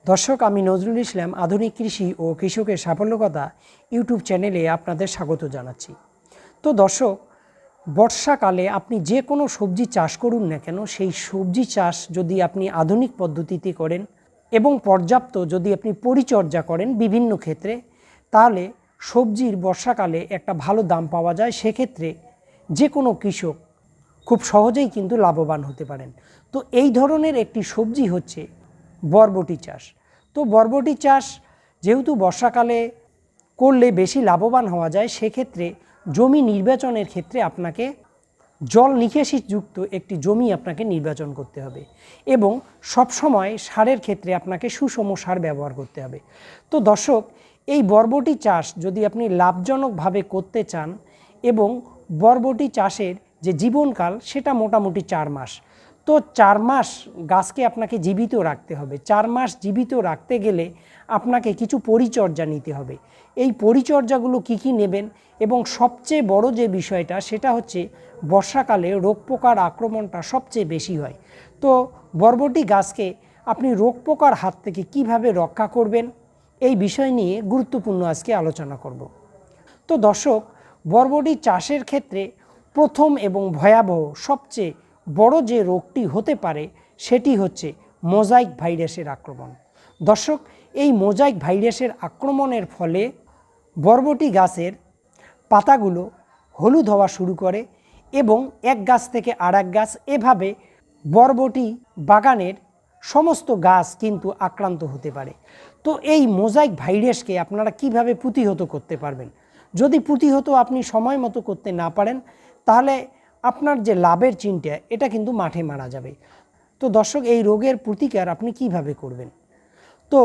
দর্শক, আমি নজরুল ইসলাম আধুনিক কৃষি ও কৃষকের সাফল্যকথা ইউটিউব চ্যানেলে আপনাদের স্বাগত জানাচ্ছি। তো দর্শক, বর্ষাকালে আপনি যে কোনো সবজি চাষ করুন না কেন, সেই সবজি চাষ যদি আপনি আধুনিক পদ্ধতিতে করেন এবং পর্যাপ্ত যদি আপনি পরিচর্যা করেন বিভিন্ন ক্ষেত্রে, তাহলে সবজির বর্ষাকালে একটা ভালো দাম পাওয়া যায়। সেক্ষেত্রে যে কোনো কৃষক খুব সহজেই কিন্তু লাভবান হতে পারেন। তো এই ধরনের একটি সবজি হচ্ছে বরবটি চাষ। তো বরবটি চাষ যেহেতু বর্ষাকালে করলে বেশি লাভবান হওয়া যায়, সেক্ষেত্রে জমি নির্বাচনের ক্ষেত্রে আপনাকে জল নিকাশিযুক্ত একটি জমি আপনাকে নির্বাচন করতে হবে এবং সবসময় সারের ক্ষেত্রে আপনাকে সুষম সার ব্যবহার করতে হবে। তো দর্শক, এই বরবটি চাষ যদি আপনি লাভজনকভাবে করতে চান এবং বরবটি চাষের যে জীবনকাল সেটা মোটামুটি 4 মাস। তো 4 মাস গাছকে আপনাকে জীবিত রাখতে হবে। 4 মাস জীবিত রাখতে গেলে আপনাকে কিছু পরিচর্যা নিতে হবে। এই পরিচর্যাগুলো কি নেবেন এবং সবচেয়ে বড় যে বিষয়টা সেটা হচ্ছে বর্ষাকালে রোগ পোকার আক্রমণটা সবচেয়ে বেশি হয়। তো বরবটি গাছকে আপনি রোগ পোকার হাত থেকে কিভাবে রক্ষা করবেন, এই বিষয় নিয়ে গুরুত্বপূর্ণ আজকে আলোচনা করব। তো দর্শক, বরবটি চাষের ক্ষেত্রে প্রথম এবং ভয়াবহ সবচেয়ে বড় যে রোগটি হতে পারে সেটি হচ্ছে মোজাইক ভাইরাসের আক্রমণ। দর্শক, এই মোজাইক ভাইরাসের আক্রমণের ফলে বরবটি গাছের পাতাগুলো হলুদ হওয়া শুরু করে এবং এক গাছ থেকে আর এক গাছ, এভাবে বরবটি বাগানের সমস্ত গাছ কিন্তু আক্রান্ত হতে পারে। তো এই মোজাইক ভাইরাসকে আপনারা কিভাবে প্রতিহত করতে পারবেন? যদি প্রতিহত আপনি সময় মতো করতে না পারেন, তাহলে আপনার যে লাভের চিন্তা এটা কিন্তু মাঠে মারা যাবে। তো দর্শক, এই রোগের প্রতিকার আপনি কিভাবে করবেন? তো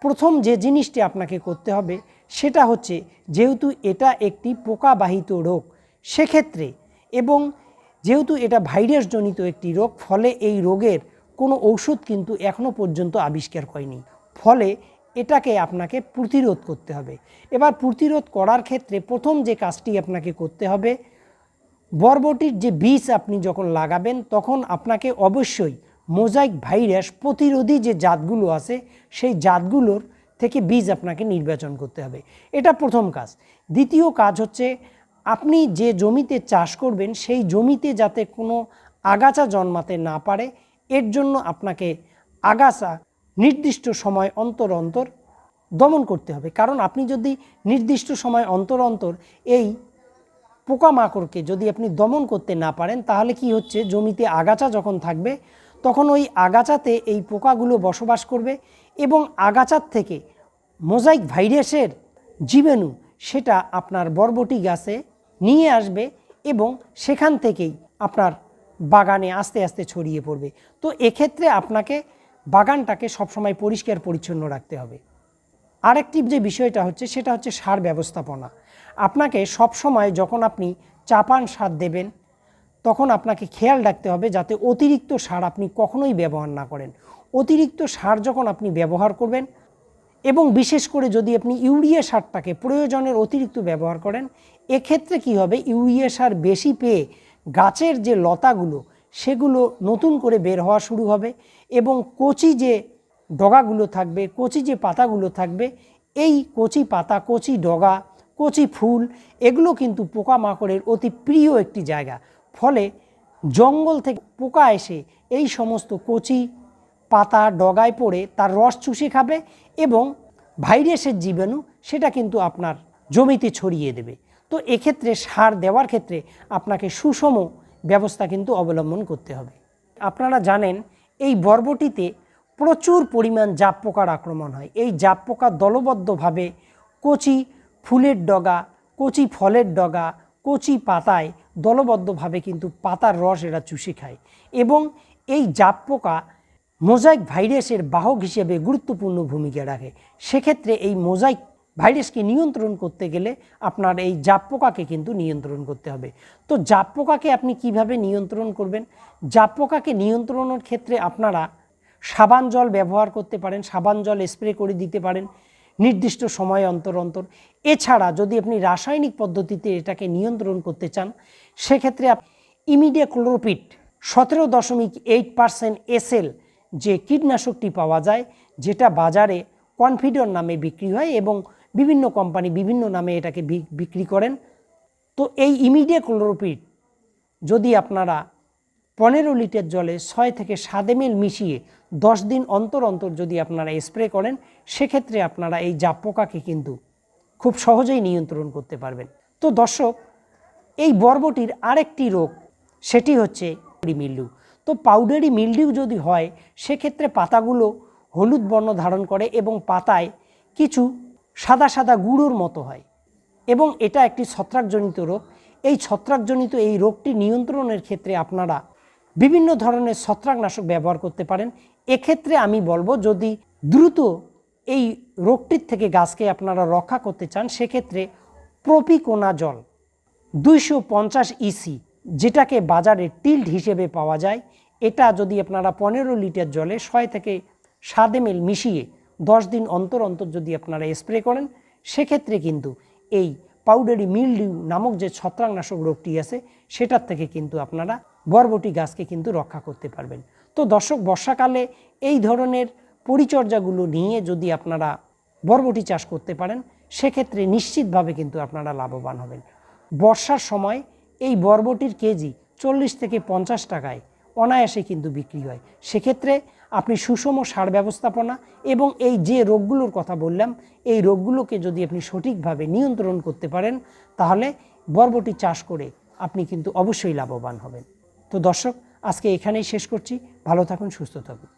প্রথম যে জিনিসটি আপনাকে করতে হবে সেটা হচ্ছে, যেহেতু এটা একটি পোকাবাহিত রোগ সেক্ষেত্রে এবং যেহেতু এটা ভাইরাসজনিত একটি রোগ, ফলে এই রোগের কোনো ঔষধ কিন্তু এখনও পর্যন্ত আবিষ্কার হয়নি। ফলে এটাকে আপনাকে প্রতিরোধ করতে হবে। এবার প্রতিরোধ করার ক্ষেত্রে প্রথম যে কাজটি আপনাকে করতে হবে, বরবটির যে বীজ আপনি যখন লাগাবেন তখন আপনাকে অবশ্যই মোজাইক ভাইরাস প্রতিরোধী যে জাতগুলো আছে সেই জাতগুলোর থেকে বীজ আপনাকে নির্বাচন করতে হবে। এটা প্রথম কাজ। দ্বিতীয় কাজ হচ্ছে, আপনি যে জমিতে চাষ করবেন সেই জমিতে যাতে কোনো আগাছা জন্মাতে না পারে, এর জন্য আপনাকে আগাছা নির্দিষ্ট সময় অন্তর অন্তর দমন করতে হবে। কারণ আপনি যদি নির্দিষ্ট সময় অন্তর অন্তর এই পোকামাকড়কে যদি আপনি দমন করতে না পারেন, তাহলে কি হচ্ছে, জমিতে আগাছা যখন থাকবে তখন ওই আগাছাতে এই পোকাগুলো বসবাস করবে এবং আগাছার থেকে মোজাইক ভাইরাসের জীবাণু সেটা আপনার বরবটি গাছে নিয়ে আসবে এবং সেখান থেকেই আপনার বাগানে আস্তে আস্তে ছড়িয়ে পড়বে। তো এক্ষেত্রে আপনাকে বাগানটাকে সবসময় পরিষ্কার পরিচ্ছন্ন রাখতে হবে। আরেকটি যে বিষয়টা হচ্ছে সেটা হচ্ছে সার ব্যবস্থাপনা। আপনাকে সবসময় যখন আপনি চাপান সার দেবেন তখন আপনাকে খেয়াল রাখতে হবে যাতে অতিরিক্ত সার আপনি কখনোই ব্যবহার না করেন। অতিরিক্ত সার যখন আপনি ব্যবহার করবেন এবং বিশেষ করে যদি আপনি ইউরিয়া সারটাকে প্রয়োজনের অতিরিক্ত ব্যবহার করেন, এক্ষেত্রে কি হবে, ইউরিয়া সার বেশি পেয়ে গাছের যে লতাগুলো সেগুলো নতুন করে বের হওয়া শুরু হবে এবং কচি যে ডগাগুলো থাকবে, কচি যে পাতাগুলো থাকবে, এই কচি পাতা, কচি ডগা, কচি ফুল এগুলো কিন্তু পোকামাকড়ের অতি প্রিয় একটি জায়গা। ফলে জঙ্গল থেকে পোকা এসে এই সমস্ত কচি পাতা ডগায় পড়ে তার রস চুষে খাবে এবং ভাইরাসের জীবাণু সেটা কিন্তু আপনার জমিতে ছড়িয়ে দেবে। তো এক্ষেত্রে সার দেওয়ার ক্ষেত্রে আপনাকে সুষম ব্যবস্থা কিন্তু অবলম্বন করতে হবে। আপনারা জানেন এই বরবটিতে প্রচুর পরিমাণ জাপ পোকার আক্রমণ হয়। এই জাপ পোকা দলবদ্ধভাবে কচি ফুলের ডগা, কচি ফলের ডগা, কচি পাতায় দলবদ্ধভাবে কিন্তু পাতার রস এরা চুষে খায় এবং এই জাপ পোকা মোজাইক ভাইরাসের বাহক হিসেবে গুরুত্বপূর্ণ ভূমিকা রাখে। সেক্ষেত্রে এই মোজাইক ভাইরাসকে নিয়ন্ত্রণ করতে গেলে আপনার এই জাপ পোকাকে কিন্তু নিয়ন্ত্রণ করতে হবে। তো জাপ পোকাকে আপনি কিভাবে নিয়ন্ত্রণ করবেন? জাপ পোকাকে নিয়ন্ত্রণের ক্ষেত্রে আপনারা সাবান জল ব্যবহার করতে পারেন, সাবান জল স্প্রে করে দিতে পারেন নির্দিষ্ট সময় অন্তর অন্তর। এছাড়া যদি আপনি রাসায়নিক পদ্ধতিতে এটাকে নিয়ন্ত্রণ করতে চান, সেক্ষেত্রে ইমিডাক্লোপিড 17.8% SL যে কীটনাশকটি পাওয়া যায়, যেটা বাজারে কনফিডর নামে বিক্রি হয় এবং বিভিন্ন কোম্পানি বিভিন্ন নামে এটাকে বিক্রি করেন। তো এই ইমিডাক্লোপিড যদি আপনারা 15 লিটার জলে 6 থেকে 7 ml মিশিয়ে 10 দিন অন্তর অন্তর যদি আপনারা স্প্রে করেন, সেক্ষেত্রে আপনারা এই জাপ পোকাকে কিন্তু খুব সহজেই নিয়ন্ত্রণ করতে পারবেন। তো দর্শক, এই বরবটির আরেকটি রোগ, সেটি হচ্ছে মিল্ডিউ। তো পাউডারি মিল্ডিউ যদি হয়, সেক্ষেত্রে পাতাগুলো হলুদ বর্ণ ধারণ করে এবং পাতায় কিছু সাদা সাদা গুঁড়োর মতো হয় এবং এটা একটি ছত্রাকজনিত রোগ। এই ছত্রাকজনিত এই রোগটি নিয়ন্ত্রণের ক্ষেত্রে আপনারা বিভিন্ন ধরনের ছত্রাকনাশক ব্যবহার করতে পারেন। এক্ষেত্রে আমি বলবো, যদি দ্রুত এই রোগটির থেকে গাছকে আপনারা রক্ষা করতে চান, সেক্ষেত্রে প্রোপিকোনাজল 250 ইসি, যেটাকে বাজারে টিল্ড হিসেবে পাওয়া যায়, এটা যদি আপনারা 15 লিটার জলে 6 থেকে 7 ml মিশিয়ে 10 দিন অন্তর অন্তর যদি আপনারা স্প্রে করেন, সেক্ষেত্রে কিন্তু এই পাউডারি মিল্ডিউ নামক যে ছত্রাকনাশক রোগটি আছে, সেটার থেকে কিন্তু আপনারা বরবটি গাছকে কিন্তু রক্ষা করতে পারবেন। তো দর্শক, বর্ষাকালে এই ধরনের পরিচর্যাগুলো নিয়ে যদি আপনারা বরবটি চাষ করতে পারেন, সেক্ষেত্রে নিশ্চিতভাবে কিন্তু আপনারা লাভবান হবেন। বর্ষার সময় এই বরবটির কেজি 40 থেকে 50 টাকায় অনায়াসে কিন্তু বিক্রি হয়। সেক্ষেত্রে আপনি সুষম সার ব্যবস্থাপনা এবং এই যে রোগগুলোর কথা বললাম, এই রোগগুলোকে যদি আপনি সঠিকভাবে নিয়ন্ত্রণ করতে পারেন, তাহলে বরবটি চাষ করে আপনি কিন্তু অবশ্যই লাভবান হবেন। তো দর্শক, আজকে এখানেই শেষ করছি। ভালো থাকুন, সুস্থ থাকুন।